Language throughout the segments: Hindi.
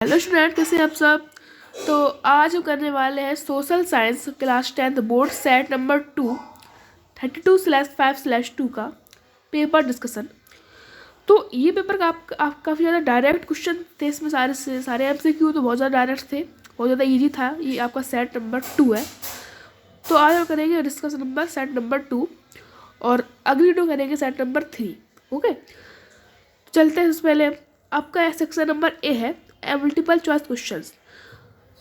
हेलो स्टूडेंट, कैसे हैं आप सब। तो आज हम करने वाले हैं social science class 10th board set number 2 32/5/2 का पेपर डिस्कशन। तो ये पेपर का आप काफ़ी ज़्यादा डायरेक्ट क्वेश्चन थे, इसमें सारे MCQ तो बहुत ज़्यादा डायरेक्ट थे, बहुत ज़्यादा इजी था। ये आपका सेट नंबर 2 है। तो आज हम करेंगे डिस्कशन नंबर सेट नंबर 2 और अगली वीडियो करेंगे सेट नंबर 3। ओके, चलते हैं। इससे पहले आपका सेक्शन नंबर ए है मल्टीपल चॉइस क्वेश्चंस।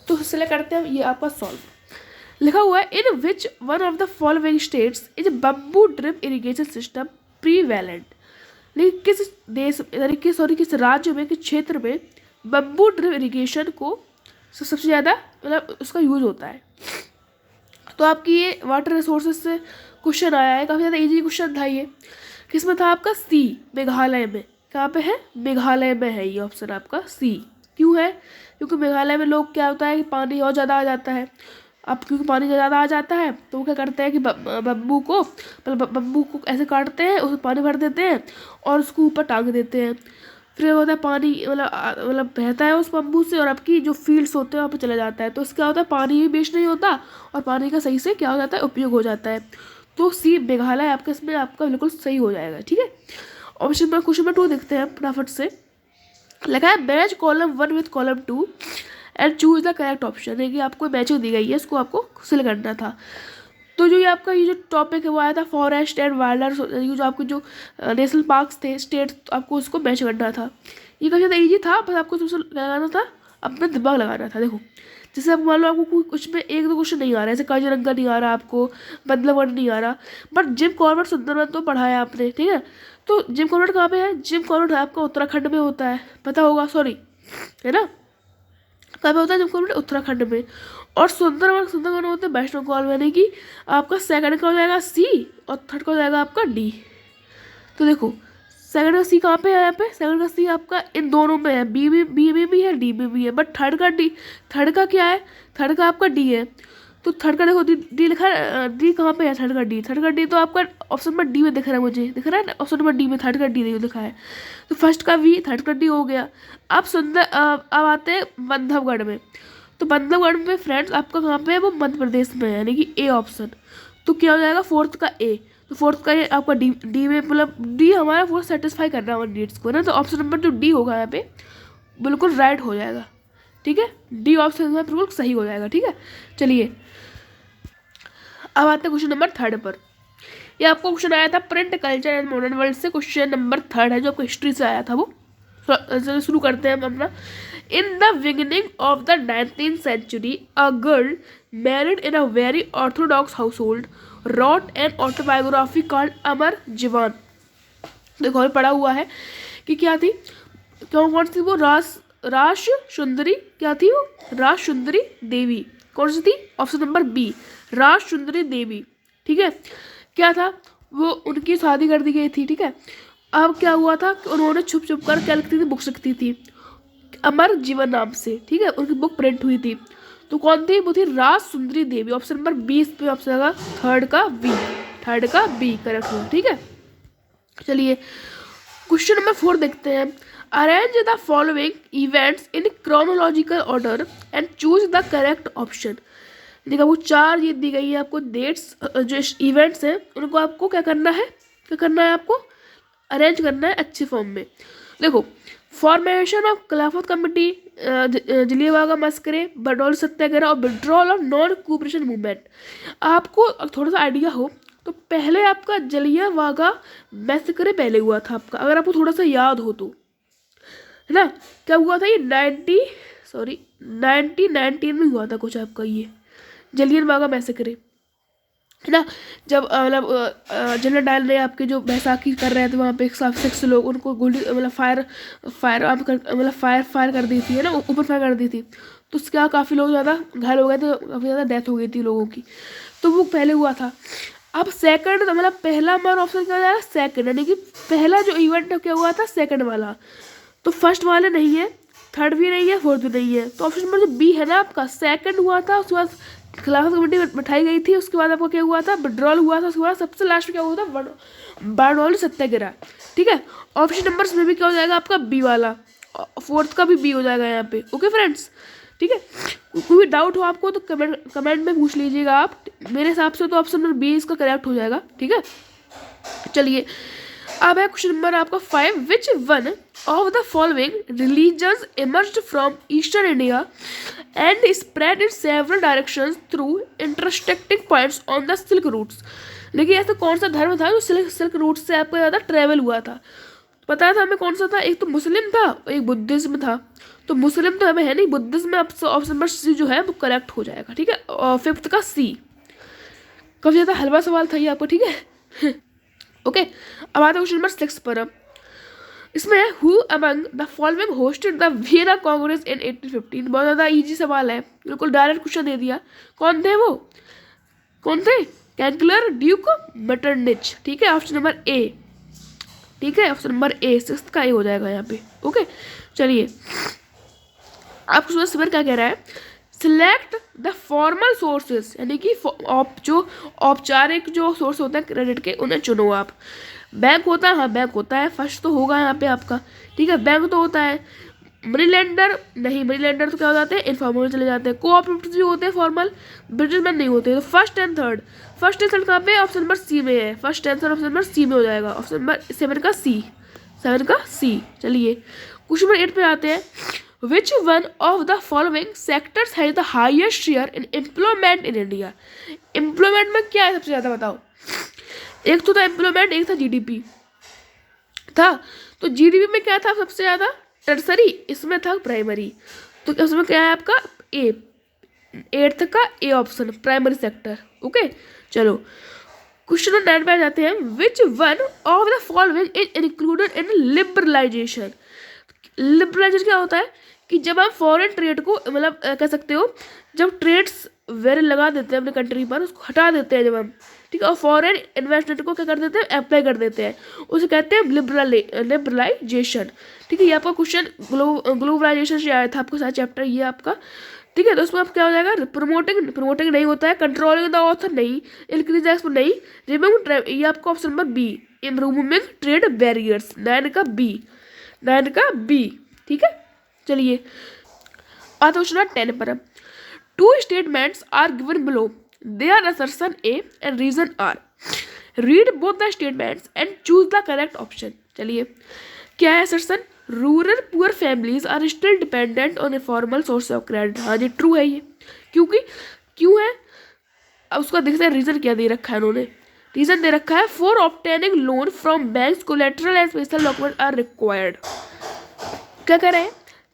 तो सिलेक्ट करते हैं, ये आपका सॉल्व लिखा हुआ है। In which one of the following states is bamboo drip irrigation system prevalent. लेकिन किस देश यानी कि किस राज्य में, किस क्षेत्र में बम्बू ड्रिप इरिगेशन को सबसे ज़्यादा मतलब उसका यूज होता है। तो आपकी ये वाटर रिसोर्सेज से क्वेश्चन आया है, काफ़ी ज़्यादा इजी क्वेश्चन था ये। किसमें था आपका सी, मेघालय में। कहाँ पे है? मेघालय में है ये ऑप्शन आपका सी। क्यों है? क्योंकि मेघालय में लोग क्या होता है कि पानी और ज़्यादा आ जाता है। अब क्योंकि पानी ज़्यादा आ जाता है तो वो क्या करते हैं कि बम्बू को ऐसे काटते हैं, उसमें पानी भर देते हैं और उसको ऊपर टांग देते हैं। फिर होता है पानी मतलब बहता है उस बम्बू से और आपकी जो फील्ड्स होते हैं वहाँ पे चला जाता है। तो इसका होता है पानी भी वेस्ट नहीं होता और पानी का सही से क्या हो जाता है, उपयोग हो जाता है। तो सी मेघालय आपका इसमें आपका बिल्कुल सही हो जाएगा। ठीक है, ऑप्शन क्वेश्चन नंबर 2 देखते हैं फटाफट से। लगा है match column 1 with column 2 and choose the correct option. है कि आपको मैचिंग दी गई है, इसको आपको सिलेक्ट करना था। तो जो ये आपका ये जो टॉपिक है वो आया था फॉरेस्ट एंड वाइल्ड लाइफ। ये जो आपके जो नेशनल पार्क्स थे, स्टेट, आपको उसको मैच करना था। ये काफ़ी ज़्यादा ईजी था, बस आपको सबसे लगाना था, अपना दिमाग लगाना था। देखो, जैसे आप मान लो आपको कुछ में एक दो क्वेश्चन नहीं आ रहा है, जैसे काजीरंगा नहीं आ रहा आपको, बदलावन नहीं आ रहा, बट जिम कॉर्बेट सुंदरवन तो पढ़ाया आपने। ठीक है, तो जिम कॉर्बेट कहाँ पे है? जिम कॉर्बेट आपका उत्तराखंड में होता है, पता होगा, सॉरी, है ना। कहाँ पे होता है जिम कॉर्बेट? उत्तराखंड में। और सुंदरवन होते हैं वेस्ट बंगाल में। यानी कि आपका सेकंड का हो जाएगा सी और थर्ड का हो जाएगा आपका डी। तो देखो, सेकंड का सी कहाँ पे है? यहाँ पे सेकंड का सी आपका इन दोनों में है, बी में भी है, डी में भी है, बट थर्ड का क्या है? थर्ड का आपका डी है। तो थर्ड का देखो, डी लिखा है, डी कहाँ पे है? थर्ड का डी तो आपका ऑप्शन नंबर डी में दिख रहा है, मुझे दिख रहा है ना ऑप्शन नंबर डी में थर्ड का डी लिखा है। तो फर्स्ट का वी, थर्ड का डी हो गया। अब आते हैं बांधवगढ़ में। तो बांधवगढ़ में फ्रेंड्स आपका कहाँ पे है? वो मध्य प्रदेश में है, यानी कि ए ऑप्शन। तो क्या हो जाएगा? फोर्थ का ए। तो फोर्थ का ये आपका डी में, मतलब डी हमारा फोर्थ सेटिस्फाई कर रहा है हमारे नीड्स को ना। तो ऑप्शन नंबर जो डी होगा यहाँ पे बिल्कुल राइट हो जाएगा। ठीक है, डी ऑप्शन बिल्कुल सही हो जाएगा। ठीक है, चलिए अब आते हैं क्वेश्चन नंबर 3 पर। ये आपको क्वेश्चन आया था print culture and modern world से, क्वेश्चन नंबर 3 है जो आपको हिस्ट्री से आया था वो। चलो शुरू करते हैं हम अपना। In the beginning of the 19th century a girl married in a very orthodox household wrote an autobiography called Amar Jiban. देखो हमें पढ़ा हुआ है कि क्या थी, कौन सी वो रास सुंदरी, क्या थी वो? रास सुंदरी देवी। कौन सी थी? ऑप्शन नंबर बी, रास सुंदरी देवी। ठीक है, क्या था वो? उनकी शादी कर दी गई थी। ठीक है, अब क्या हुआ था कि उन्होंने छुप छुप कर क्या लिखती थी? बुक्स लिखती थी अमर जीवन नाम से। ठीक है, उनकी बुक प्रिंट हुई थी। तो कौन थी? वो थी रास सुंदरी देवी। ऑप्शन नंबर 20 पे ऑप्शन लगा थर्ड का बी करेक्ट हुआ। ठीक है, चलिए क्वेश्चन नंबर 4 देखते हैं। Arrange the following events in chronological order and choose the correct option. देखा, वो 4 ये दी गई है आपको डेट्स, जो इवेंट्स हैं उनको आपको क्या करना है? आपको अरेंज करना है अच्छे फॉर्म में। देखो, फॉर्मेशन ऑफ खिलाफत कमेटी, जलियांवाला मस्करे, बडौल सत्याग्रह और withdrawal of non cooperation movement. आपको थोड़ा सा आइडिया हो तो पहले आपका जलियांवाला मैसेकर पहले हुआ था आपका, अगर आपको थोड़ा सा याद हो तो, है ना। क्या हुआ था ये? 1919 में हुआ था कुछ आपका ये जलियांवाला मैसेकर, है ना। जब जनरल डायल ने आपके जो बैसाखी कर रहे थे वहाँ पे 106 लोग, उनको गोली मतलब फायर कर दी थी, है ना, ऊपर फायर कर दी थी। तो उसके यहाँ काफ़ी लोग ज़्यादा घायल हो गए थे, काफ़ी ज़्यादा डेथ हो गई थी लोगों की। तो वो पहले हुआ था। अब सेकंड मतलब पहला हमारा ऑप्शन क्या हो जाएगा? सेकंड, यानी कि पहला जो इवेंट क्या हुआ था? सेकंड वाला। तो फर्स्ट वाले नहीं है, थर्ड भी नहीं है, फोर्थ भी नहीं है। तो ऑप्शन नंबर जो बी है ना आपका, सेकंड हुआ था, उसके बाद खिलाफत कमेटी बैठाई गई थी, उसके बाद आपका क्या हुआ था? विड्रॉल हुआ था, उसके बाद सबसे लास्ट में क्या हुआ था? बरनौली सत्याग्रह। ठीक है, ऑप्शन नंबर में भी क्या हो जाएगा आपका? बी वाला। फोर्थ का भी बी हो जाएगा यहाँ पे। ओके फ्रेंड्स, ठीक है। कोई डाउट हो आपको तो कमेंट में पूछ लीजिएगा आप। मेरे हिसाब से तो ऑप्शन नंबर बी इसका करेक्ट हो जाएगा, ठीक है। चलिए अब है क्वेश्चन नंबर आपका 5, which one of the following religions emerged from eastern India and spread in several directions through intersecting points on the silk routes. लेकिन ऐसा कौन सा धर्म था जो सिल्क रूट से आपको ज़्यादा ट्रेवल हुआ था? पता था हमें कौन सा था, एक तो मुस्लिम था, एक बुद्धिज्म था। तो मुस्लिम तो हमें है नहीं, बुद्धिज्म में ऑप्शन नंबर सी जो है वो करेक्ट हो जाएगा, ठीक है। और फिफ्थ का सी। काफ़ी ज़्यादा हलवा सवाल था ये आपको, ठीक है। ओके, अब आता है क्वेश्चन नंबर 6 पर। इसमें है who among the following hosted the Vienna Congress in 1815। बहुत ज़्यादा इजी सवाल है, बिल्कुल डायरेक्ट क्वेश्चन दे दिया। कौन थे वो, कौन थे? कैंकलर, ड्यूक, मेटरनिच, ठीक है। ऑप्शन नंबर ए, ठीक है, ऑप्शन नंबर ए, 6 का ए हो जाएगा यहाँ पे। ओके, चलिए आप क्वेश्चन नंबर क्या कह रहा है, सिलेक्ट द फॉर्मल सोर्सेज, यानी कि जो औपचारिक जो सोर्स होते हैं क्रेडिट के उन्हें चुनो आप। बैंक होता है, हाँ बैंक होता है, फर्स्ट तो होगा यहाँ पे आपका, ठीक है। बैंक तो होता है। मनी लेंडर नहीं, मनी लेंडर तो क्या हो जाते हैं, इनफॉर्मल में चले जाते हैं। कोऑपरेटिव जो होते हैं फॉर्मल, बिजनेसमैन नहीं होते। तो फर्स्ट एंड थर्ड कहाँ पे, ऑप्शन नंबर सी में है। First and third option number C में हो जाएगा, ऑप्शन नंबर 7 का सी, 7 का सी। चलिए क्वेश्चन नंबर 8 पे आते हैं, which one of the following sectors has the highest share in employment in India. Employment में क्या है सबसे ज़्यादा, बताओ। एक तो था एम्प्लॉयमेंट, एक था जीडीपी था। तो जीडीपी में क्या था सबसे ज़्यादा, टर्सरी, इसमें था प्राइमरी। तो उसमें क्या है आपका ए, 8th का A option, primary sector. Okay, चलो क्वेश्चन नंबर 9 पे आ जाते हैं, which one of the following is included in liberalisation. Liberalisation क्या होता है कि जब हम फॉरेन ट्रेड को मतलब कह सकते हो, जब ट्रेड्स वेरी लगा देते हैं अपने कंट्री पर, उसको हटा देते हैं जब हम, ठीक है, और फॉरेन इन्वेस्टमेंट को क्या कर देते हैं, अप्लाई कर देते हैं, उसे कहते हैं लिबरलाइजेशन, ठीक है। ये आपका क्वेश्चन ग्लोबलाइजेशन से आया था, आपको सारा चैप्टर ये आपका, ठीक है। तो उसमें आप क्या हो जाएगा, प्रमोटिंग नहीं होता है, कंट्रोलिंग द ऑथर नहीं, इंक्रीज एक्सपोर्ट नहीं, रिमूविंग, ये आपका option number B, removing trade barriers, 9 का बी, ठीक है। चलिए आता क्वेश्चन 10 पर, two statements are given below, there assertion A and reason R, read both the statements and choose the correct option. चलिए क्या है assertion, rural poor families are still dependent on informal source of credit. हाँ जी ट्रू है ये, क्योंकि क्यों है, अब उसका देखते हैं रीजन क्या दे रखा है उन्होंने। रीजन दे रखा है, for obtaining loan from banks collateral and special document are required. क्या कह रहे हैं,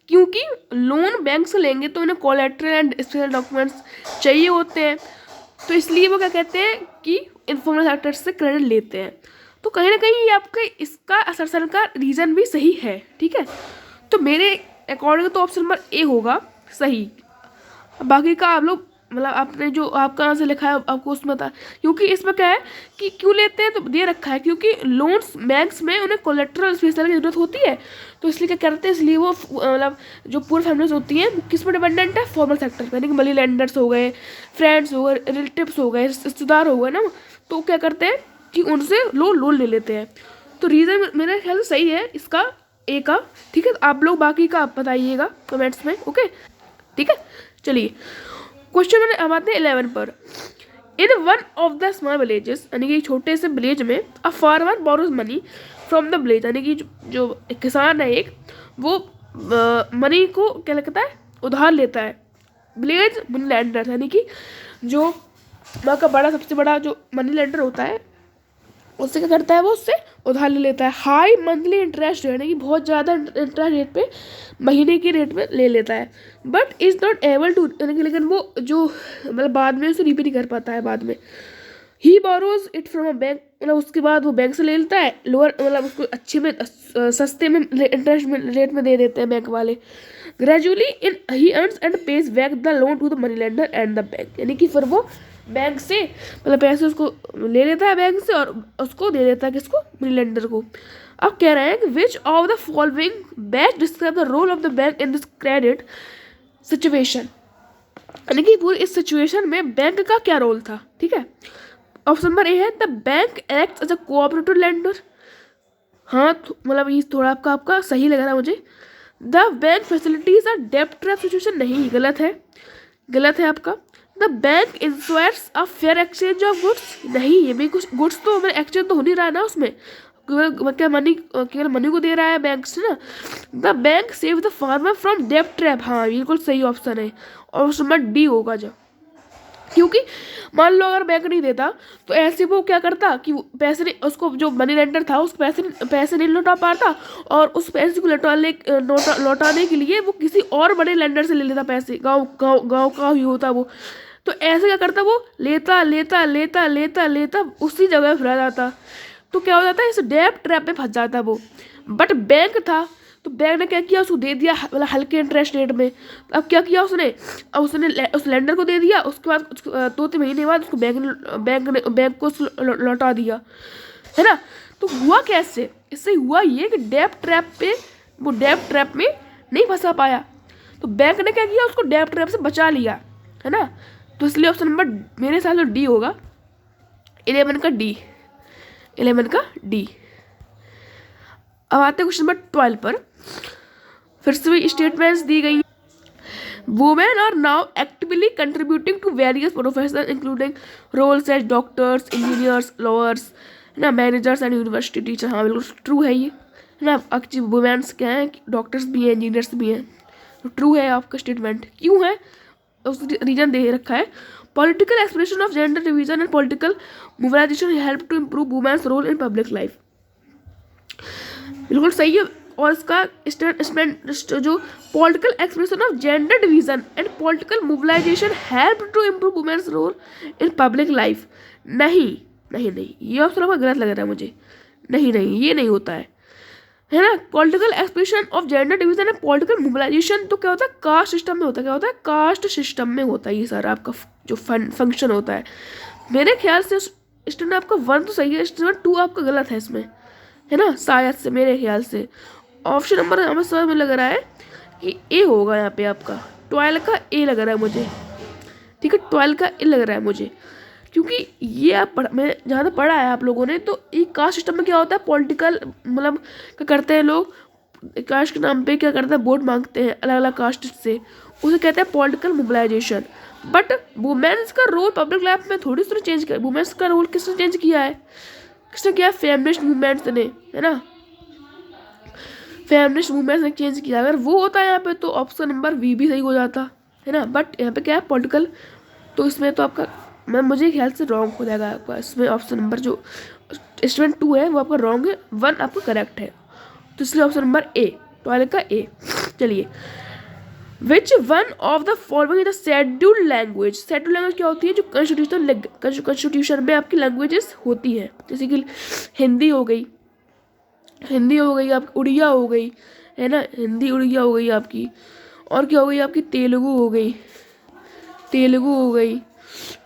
क्योंकि लोन बैंक से लेंगे तो उन्हें कोलेटरल एंड स्पेशल डॉक्यूमेंट्स चाहिए होते हैं, तो इसलिए वो क्या कहते हैं कि इन्फॉर्मल सेक्टर से क्रेडिट लेते हैं। तो कहीं ना कहीं ये आपका इसका असरसन का रीज़न भी सही है, ठीक है। तो मेरे अकॉर्डिंग तो ऑप्शन नंबर ए होगा सही। बाकी का आप लोग मतलब आपने जो आपका आंसर लिखा है आपको उसमें था, क्योंकि इसमें क्या है कि क्यों लेते हैं, तो दे रखा है क्योंकि लोन्स बैंक्स में उन्हें कोलेटरल स्पेशल की जरूरत होती है, तो इसलिए क्या करते हैं, इसलिए वो मतलब जो पुअर फैमिलीज होती हैं किस पर डिपेंडेंट है, फॉर्मल सेक्टर पर, यानी कि मनी लेंडर्स हो गए, फ्रेंड्स हो गए, रिलेटिव्स हो गए, रिश्तेदार हो गए ना, तो क्या करते हैं कि उनसे लोन ले लेते हैं। तो रीज़न मेरे ख्याल से सही है इसका ए का, ठीक है। आप लोग बाकी का आप बताइएगा कमेंट्स में, ओके ठीक है। चलिए क्वेश्चन नंबर हम आते हैं 11 पर, in one of the small villages, यानी कि छोटे से विलेज में, a farmer borrows money from the village, यानी कि जो किसान है एक, वो मनी को क्या लगता है, उधार लेता है। विलेज मनी लैंडर, यानी कि जो वहाँ का बड़ा सबसे बड़ा जो मनी लेंडर होता है उससे क्या करता है, वो उससे उधार ले लेता है। हाई मंथली इंटरेस्ट रेट, यानी कि बहुत ज़्यादा इंटरेस्ट रेट पे महीने की रेट में ले लेता है, but is not able to, यानी कि लेकिन वो जो मतलब बाद में उसे रीपे नहीं कर पाता है बाद में। He borrows it from a bank, मतलब उसके बाद वो बैंक से ले लेता है, लोअर मतलब उसको अच्छे में सस्ते में इंटरेस्ट में रेट में दे देते हैं बैंक वाले। Gradually in he earns and pays back the loan to the money lender and the bank, यानी कि फिर वो बैंक से मतलब पैसे उसको ले लेता है बैंक से और उसको दे देता है किसको, मनी लेंडर को। अब कह रहे हैं कि which of the following best describe the role of the bank in this credit situation, यानी कि पूरी इस सिचुएशन में बैंक का क्या रोल था, ठीक है। ऑप्शन नंबर ए है the bank act as a cooperative lender. हाँ मतलब ये थोड़ा आपका सही लग रहा है मुझे। द बैंक फैसिलिटीज आर डेब्ट ट्रैप सिचुएशन, नहीं, गलत है, गलत है आपका। The bank ensures a fair exchange of goods, नहीं, ये भी कुछ गुड्स तो हमें एक्सचेंज तो हो नहीं रहा है ना उसमें, केवल मनी को दे रहा है बैंक से ना। The bank save the farmer from डेब्ट ट्रैप, हाँ बिल्कुल सही ऑप्शन है, और उसमें डी होगा जब, क्योंकि मान लो अगर बैंक नहीं देता तो ऐसे वो क्या करता कि वो पैसे नहीं, उसको जो मनी लेंडर था उस पैसे नहीं लौटा पाता, और उस पैसे को लौटाने के लिए वो किसी और बड़े लेंडर से ले लेता पैसे, गांव का ही होता वो। तो ऐसे क्या करता, वो लेता लेता लेता लेता लेता उसी जगह फिरा जाता, तो क्या हो जाता है, इस डेब्ट ट्रैप में फंस जाता वो। बट बैंक था तो बैंक ने क्या किया, उसको दे दिया मतलब हल्के इंटरेस्ट रेट में। अब क्या किया उसने, उस लेंडर को दे दिया, उसके बाद 2-3 महीने बाद उसको बैंक को लौटा दिया, है ना। तो हुआ कैसे, इससे हुआ ये कि डेब्ट ट्रैप में नहीं फंसा पाया, तो बैंक ने क्या किया, उसको डेब्ट ट्रैप से बचा लिया, है ना। तो इसलिए ऑप्शन नंबर मेरे हिसाब से डी होगा, 11 का डी। अब आते हैं क्वेश्चन नंबर 12 पर, फिर से भी स्टेटमेंट्स दी गई। Women are now actively contributing to various profession including roles as doctors, engineers, lawyers, ना मैनेजर्स एंड यूनिवर्सिटी टीचर, हाँ बिल्कुल ट्रू है ये, है ना। एक्चुअली वुमेन्स क्या है, डॉक्टर्स भी हैं, इंजीनियर्स भी हैं, तो ट्रू है आपका स्टेटमेंट। क्यों है, उस रीजन दे रखा है, political expression of gender division and political mobilisation help to improve women's role in public life, बिल्कुल सही है। और इसका स्टेटमेंट जो political expression of gender division and political mobilisation help to improve women's role in public life, नहीं, ये ऑप्शन आपका गलत लग रहा है मुझे, नहीं, ये नहीं होता है ना। Political expression of gender division and political mobilisation तो क्या होता है, कास्ट सिस्टम में होता है, क्या होता है, कास्ट सिस्टम में होता है ये सारा आपका जो फंक्शन होता है। मेरे ख्याल से स्टेटमेंट आपका 1 तो सही है, स्टेटमेंट 2 आपका गलत है इसमें, है ना, शायद से मेरे ख्याल से। ऑप्शन नंबर हमें समझ में लग रहा है कि ए होगा यहाँ पे आपका, 12 का ए लग रहा है मुझे, ठीक है, 12 का ए लग रहा है मुझे, क्योंकि ये आप मैं जहाँ तक पढ़ा है आप लोगों ने, तो ये कास्ट सिस्टम में क्या होता है, पॉलिटिकल मतलब क्या करते हैं लोग, कास्ट के नाम पे क्या करते हैं, वोट मांगते हैं अलग अलग कास्ट से, उसे कहते हैं पॉलिटिकल मोबिलाइजेशन। बट वुमेन्स का रोल पब्लिक लाइफ में थोड़ी सी चेंज किया, वुमेन्स का रोल किसने चेंज किया है, किसने किया, फेमिनिस्ट मूवमेंट्स ने, है ना, फेमिनिस्ट मूवमेंट्स ने चेंज किया। अगर वो होता है यहाँ पे तो ऑप्शन नंबर वी भी सही हो जाता, है ना। बट यहाँ पे क्या है, पॉलिटिकल, तो इसमें तो आपका मुझे ख्याल से रॉन्ग हो जाएगा आपका, इसमें ऑप्शन नंबर जो स्टेटमेंट 2 है वो आपका रॉन्ग है, 1 आपका करेक्ट है, तो इसलिए ऑप्शन नंबर ए, 12 का ए। चलिए, विच one of the following is the scheduled language, scheduled language क्या होती है, जो कॉन्स्टिट्यूशन में आपकी लैंग्वेजेस होती है, जैसे कि हिंदी हो गई आपकी, उड़िया हो गई, है ना, हिंदी उड़िया हो गई आपकी, और क्या हो गई आपकी, तेलुगु हो गई,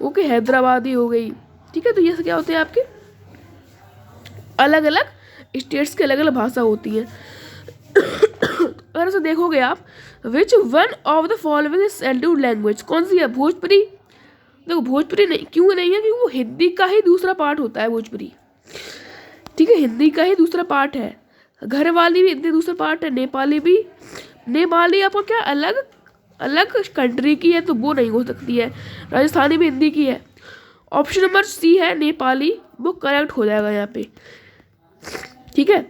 ओके, हैदराबादी हो गई, ठीक है। तो ये क्या होते हैं आपके अलग अलग स्टेट्स की अलग अलग भाषा होती है। अगर ऐसे देखोगे आप, विच one of the following is scheduled language, कौन सी है, भोजपुरी। देखो भोजपुरी नहीं, क्यों नहीं है, क्योंकि वो हिंदी का ही दूसरा पार्ट होता है भोजपुरी, ठीक है, हिंदी का ही दूसरा पार्ट है। घरवाली भी हिंदी दूसरा पार्ट है, नेपाली आपको क्या अलग कंट्री की है, तो वो नहीं हो सकती है। राजस्थानी भी हिंदी की है, ऑप्शन नंबर सी है नेपाली, वो करेक्ट हो जाएगा यहाँ पे, ठीक है।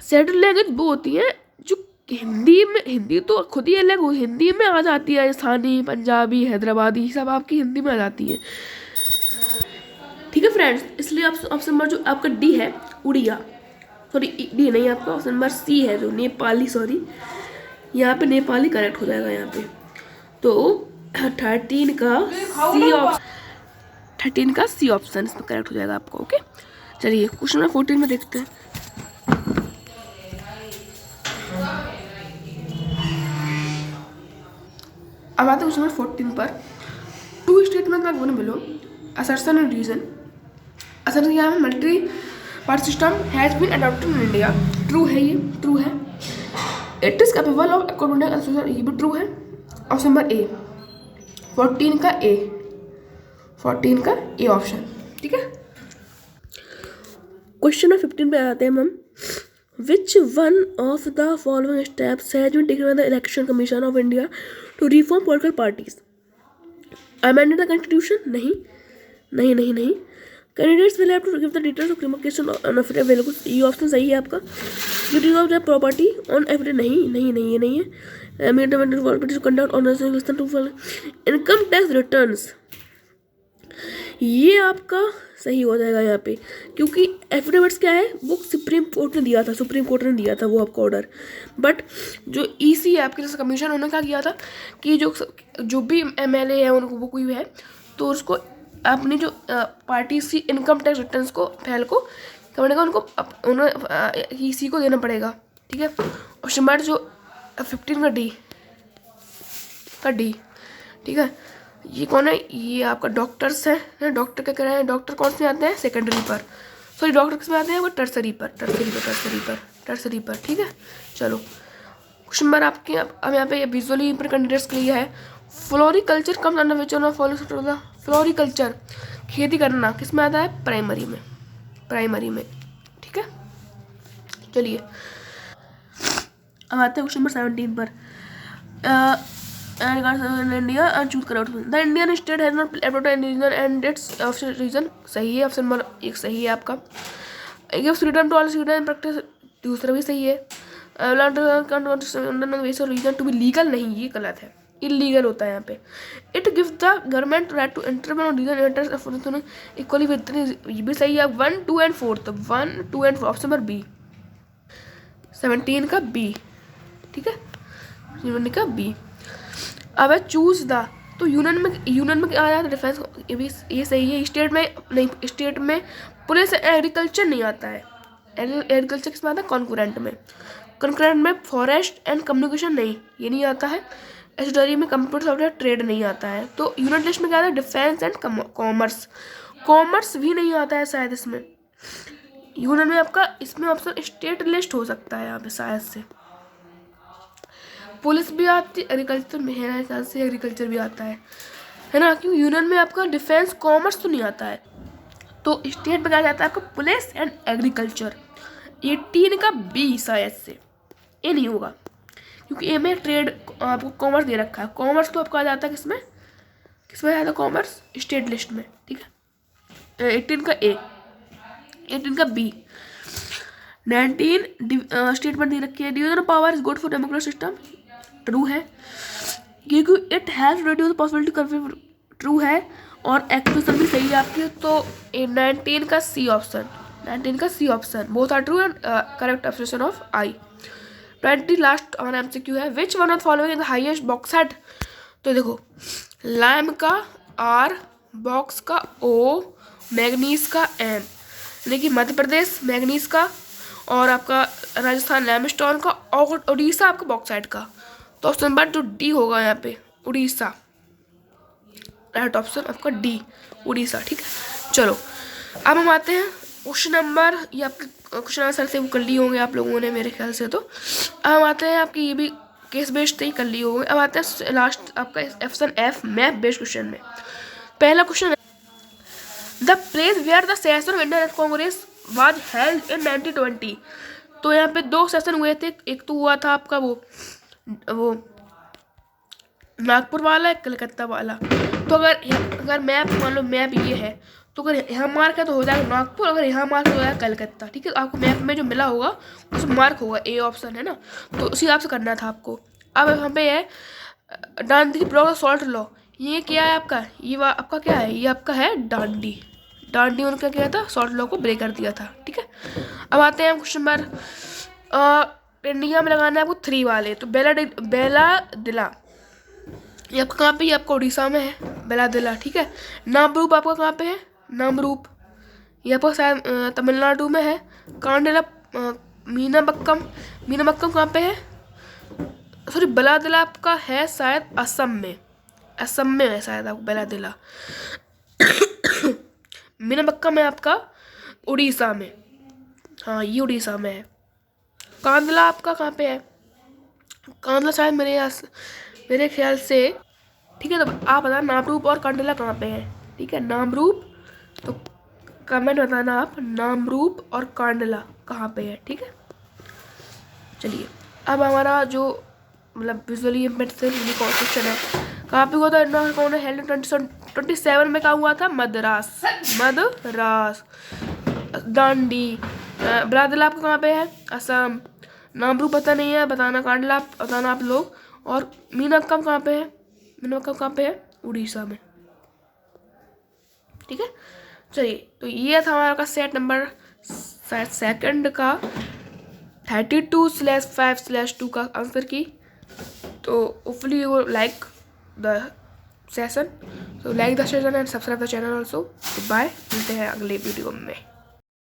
शेड्यूल्ड लैंग्वेज वो होती है जो हिंदी तो खुद ही अलग हो, हिंदी में आ जाती है, राजस्थानी, पंजाबी, हैदराबादी सब आपकी हिंदी में आ जाती है, ठीक है फ्रेंड्स। इसलिए ऑप्शन नंबर जो आपका डी है, उड़िया, सॉरी डी नहीं, आपका ऑप्शन नंबर सी है जो नेपाली, सॉरी यहाँ पे नेपाली करेक्ट हो जाएगा यहाँ पे। तो 13 का सी ऑप्शन इसमें करेक्ट हो जाएगा आपका, ओके। चलिए क्वेश्चन नंबर 14 में देखते हैं। अब आते हैं क्वेश्चन नंबर 14 पर, 2 स्टेटमेंट का given below, assertion and reason. Assertion क्या है, multi part system has been adopted in India, true है, ये ट्रू है। It is capable of accommodating association, ये भी ट्रू है, ऑप्शन नंबर ए, 14 का ए ऑप्शन, ठीक है। क्वेश्चन नंबर 15 पे आते हैं हम। Which one of the following steps has been taken by the election commission of India to reform political parties? Amend the constitution? नहीं नहीं नहीं नहीं। Candidates will have to give the details of crimination on available, ये ऑप्शन सही है आपका। Duty of the property on evidence? नहीं नहीं नहीं, ये नहीं है। Conduct on income tax returns, ये आपका सही हो जाएगा यहाँ पे, क्योंकि एफिडेविट्स क्या है, वो सुप्रीम कोर्ट ने दिया था, सुप्रीम कोर्ट ने दिया था वो आपका ऑर्डर। बट जो ईसी है आपके जैसे कमीशन, उन्होंने क्या किया था कि जो भी एमएलए है उनको वो कोई भी है तो उसको अपनी जो पार्टी की इनकम टैक्स रिटर्न्स को पहल को क्या पड़ेगा, उनको ईसी को देना पड़ेगा। ठीक है। ऑप्शन नंबर जो 15 का डी। ठीक है। ये कौन है, ये आपका डॉक्टर्स है। डॉक्टर क्या कर रहे हैं, डॉक्टर कौन से आते हैं, सेकेंडरी पर, सॉरी डॉक्टर किस में आते हैं, वो टर्सरी पर। ठीक है। चलो क्वेश्चन नंबर आपके अब यहाँ पे विजुअली इंप्रूव कैंडिडेट्स के लिए है। Floriculture comes under which of following? Floriculture खेती करना किस में आता है, प्राइमरी में। ठीक है। चलिए अब आते हैं क्वेश्चन नंबर 17 पर। इंडिया चूज करो। The Indian state has not advertised reason and its reason, सही है। ऑप्शन नंबर 1 सही है आपका। Gives freedom to all student practice, दूसरा भी सही है। रीजन टू बी लीगल, नहीं ये गलत है, इलीगल होता है यहाँ पे। It gives the government right to intervene on reason interest equally with, ये भी सही है। 1, 2 एंड 4, तो 1, 2 एंड 4 ऑप्शन नंबर बी, 17 का बी। ठीक है। 17 का बी। अब है चूज द, तो यूनियन में क्या आ जाता है, डिफेंस, ये सही है। स्टेट में नहीं, स्टेट में पुलिस एग्रीकल्चर नहीं आता है। एग्रीकल्चर किसमें आता है, कॉन्करेंट में फॉरेस्ट एंड कम्युनिकेशन नहीं, ये नहीं आता है। एसडरी में कंप्यूटर सॉफ्टवेयर ट्रेड नहीं आता है। तो यूनियन लिस्ट में क्या आता है, डिफेंस एंड कॉमर्स भी नहीं आता है शायद इसमें। यूनियन में आपका इसमें ऑप्शन स्टेट लिस्ट हो सकता है यहाँ पे शायद से। पुलिस भी आती है, एग्रीकल्चर में है ख्याल से, एग्रीकल्चर भी आता है ना, क्यों यूनियन में आपका डिफेंस कॉमर्स तो नहीं आता है। तो स्टेट में क्या जाता है आपका, पुलिस एंड एग्रीकल्चर। 18 का बी शायद से, ये नहीं होगा क्योंकि ए में ट्रेड आपको कॉमर्स दे रखा है। कॉमर्स तो आपका आ जाता है किसमें जाता है कॉमर्स, स्टेट लिस्ट में। ठीक है। 18 का ए, 18 का बी। 19 स्टेटमेंट दे रखी है, division of power is good for democratic system, true है, क्योंकि it has reduce possibility conflict, true है। और एक्सक्लूसिव भी सही है आपकी। तो 19 का C option, both are true and correct option of I. 20 last और एमसीक्यू है। Which one of following the highest bauxite? तो देखो, लैम का आर, बॉक्स का ओ, मैग्नीज का एम, यानी कि मध्य प्रदेश मैग्नीज का, और आपका राजस्थान लैमस्टोन का, और उड़ीसा आपका बॉक्साइट का। तो ऑप्शन नंबर जो डी होगा यहाँ पे, उड़ीसा, राइट ऑप्शन आपका डी, उड़ीसा। ठीक है। चलो अब हम आते हैं क्वेश्चन नंबर, ये आपके क्वेश्चन आंसर से वो कर लिए होंगे आप लोगों ने मेरे ख्याल से। तो अब हम आते हैं आपकी, ये भी केस बेस्ड ही कर लिए होंगे। अब आते हैं लास्ट आपका option F, map based question में। पहला क्वेश्चन है, the place where the session of Indian Congress was held in 1920। तो यहाँ पे 2 सेशन हुए थे, एक तो हुआ था आपका वो नागपुर वाला है, कलकत्ता वाला। तो अगर मैप मान लो, मैप ये है, तो अगर यहाँ मार्क है तो हो जाएगा नागपुर, अगर यहाँ मार्क हो जाएगा कलकत्ता। ठीक है। आपको मैप में जो मिला होगा उसमें मार्क होगा, ए ऑप्शन है ना, तो उसी हिसाब से करना था आपको। अब यहाँ पे है डांडी ब्लॉक सॉल्ट लॉ, ये क्या है आपका, ये आपका क्या है, ये आपका है डांडी उनका क्या था, सॉल्ट लॉ को ब्रेक कर दिया था। ठीक है। अब आते हैं क्वेश्चन नंबर, इंडिया में लगाना है आपको 3 वाले। तो बेलादिला, ये आपका कहाँ पे, ये आपका उड़ीसा में है बेलादिला। ठीक है। नामरूप आपका कहाँ पे है, नामरूप ये आपका शायद तमिलनाडु में है। कांडेला, मीनामक्कम कहाँ पे है, सॉरी बेलादिला आपका है शायद असम में है शायद आपको बेलादिला। मीनामक्कम है आपका उड़ीसा में, हाँ ये उड़ीसा में है। कांडला आपका कहाँ पे है, कांडला शायद मेरे ख्याल से। ठीक है। तो आप बताना नामरूप और कांडला कहाँ पे है। ठीक है। नामरूप, तो कमेंट बताना आप, नामरूप और कांडला कहाँ पे है। ठीक है। चलिए अब हमारा जो मतलब विजुअली इम्पेक्ट से क्वेश्चन है, कहाँ पे हुआ था इंडियन कौन है हेल्ड 27 में, कहाँ हुआ था? मद्रास, मद्रास। दांडी ब्रादिल आपका कहाँ पे है? असम। नामरू पता नहीं है, बताना कांडला बताना आप लोग। और मीनक्कम कहाँ पे है? मीनक्कम कहाँ पे है? उड़ीसा में। ठीक है, चलिए तो ये था हमारा सेट नंबर सेकंड का 32/5/2 का आंसर की। तो hopefully you like the session, so like the session and subscribe the channel also. Goodbye, मिलते हैं अगले वीडियो में।